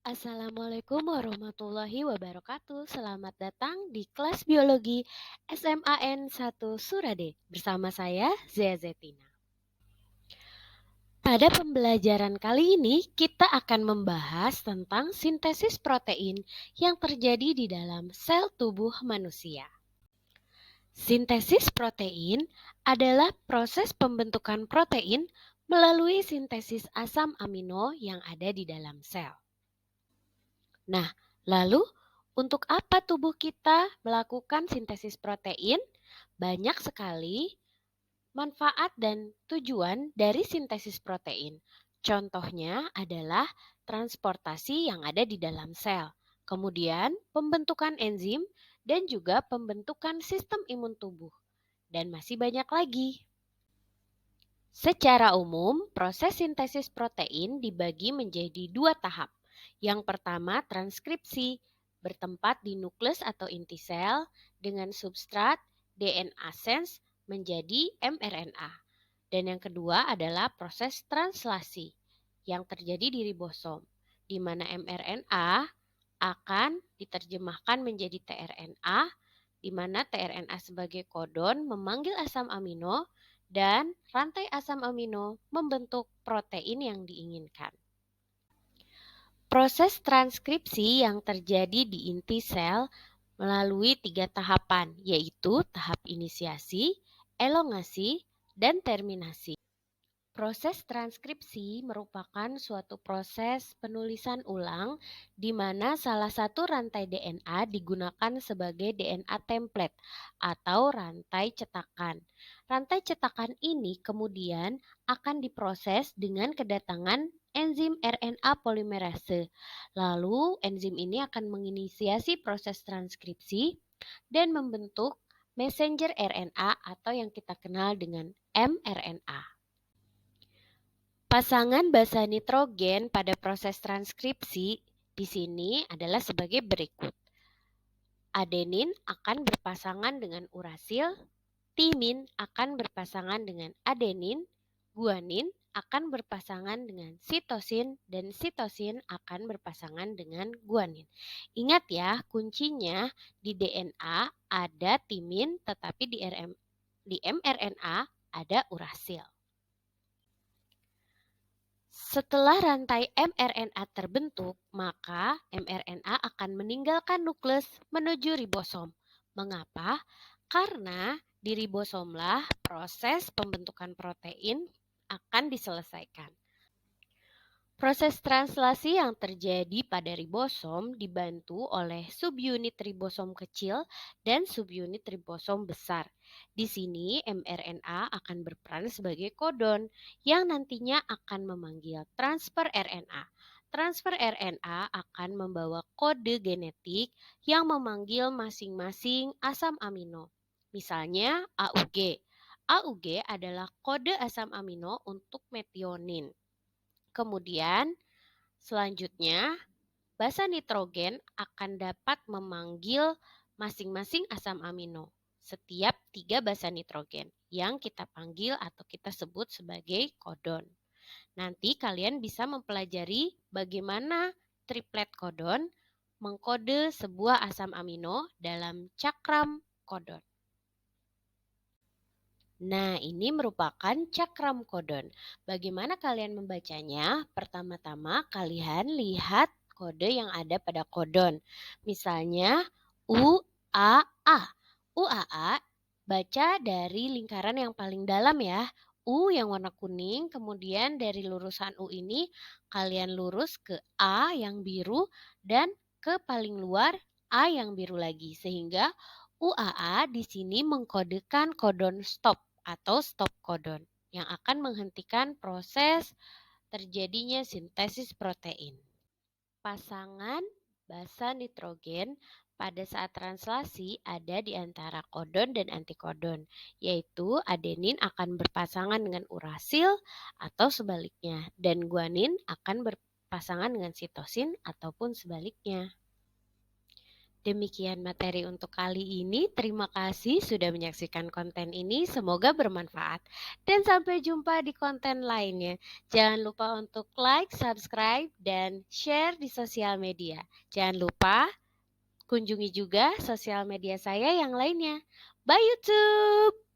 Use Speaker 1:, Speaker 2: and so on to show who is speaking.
Speaker 1: Assalamualaikum warahmatullahi wabarakatuh. Selamat datang di kelas biologi SMAN 1 Surade. Bersama saya Zia Zetina. Pada pembelajaran kali ini kita akan membahas tentang sintesis protein yang terjadi di dalam sel tubuh manusia. Sintesis protein adalah proses pembentukan protein melalui sintesis asam amino yang ada di dalam sel. Nah, lalu untuk apa tubuh kita melakukan sintesis protein? Banyak sekali manfaat dan tujuan dari sintesis protein. Contohnya adalah transportasi yang ada di dalam sel, kemudian pembentukan enzim dan juga pembentukan sistem imun tubuh, dan masih banyak lagi. Secara umum, proses sintesis protein dibagi menjadi dua tahap. Yang pertama, transkripsi, bertempat di nukleus atau inti sel dengan substrat DNA sense menjadi mRNA. Dan yang kedua adalah proses translasi yang terjadi di ribosom, di mana mRNA akan diterjemahkan menjadi tRNA, di mana tRNA sebagai kodon memanggil asam amino dan rantai asam amino membentuk protein yang diinginkan. Proses transkripsi yang terjadi di inti sel melalui 3 tahapan, yaitu tahap inisiasi, elongasi, dan terminasi. Proses transkripsi merupakan suatu proses penulisan ulang di mana salah satu rantai DNA digunakan sebagai DNA template atau rantai cetakan. Rantai cetakan ini kemudian akan diproses dengan kedatangan enzim RNA polimerase. Lalu enzim ini akan menginisiasi proses transkripsi dan membentuk messenger RNA atau yang kita kenal dengan mRNA. Pasangan basa nitrogen pada proses transkripsi di sini adalah sebagai berikut. Adenin akan berpasangan dengan urasil, timin akan berpasangan dengan adenin, guanin akan berpasangan dengan sitosin, dan sitosin akan berpasangan dengan guanin. Ingat ya, kuncinya di DNA ada timin, tetapi di mRNA ada urasil. Setelah rantai mRNA terbentuk, maka mRNA akan meninggalkan nukleus menuju ribosom. Mengapa? Karena di ribosomlah proses pembentukan protein akan diselesaikan. Proses translasi yang terjadi pada ribosom dibantu oleh subunit ribosom kecil dan subunit ribosom besar. Di sini mRNA akan berperan sebagai kodon yang nantinya akan memanggil transfer RNA. Transfer RNA akan membawa kode genetik yang memanggil masing-masing asam amino. Misalnya AUG. AUG adalah kode asam amino untuk metionin. Kemudian selanjutnya basa nitrogen akan dapat memanggil masing-masing asam amino. Setiap 3 basa nitrogen yang kita panggil atau kita sebut sebagai kodon. Nanti kalian bisa mempelajari bagaimana triplet kodon mengkode sebuah asam amino dalam cakram kodon. Nah, ini merupakan cakram kodon. Bagaimana kalian membacanya? Pertama-tama kalian lihat kode yang ada pada kodon. Misalnya UAA. UAA baca dari lingkaran yang paling dalam ya. U yang warna kuning, kemudian dari lurusan U ini kalian lurus ke A yang biru dan ke paling luar A yang biru lagi. Sehingga UAA di sini mengkodekan kodon stop atau stop kodon yang akan menghentikan proses terjadinya sintesis protein. Pasangan basa nitrogen pada saat translasi ada di antara kodon dan antikodon, yaitu adenin akan berpasangan dengan urasil atau sebaliknya, dan guanin akan berpasangan dengan sitosin ataupun sebaliknya. Demikian materi untuk kali ini. Terima kasih sudah menyaksikan konten ini. Semoga bermanfaat. Dan sampai jumpa di konten lainnya. Jangan lupa untuk like, subscribe, dan share di sosial media. Jangan lupa kunjungi juga sosial media saya yang lainnya. Bye YouTube!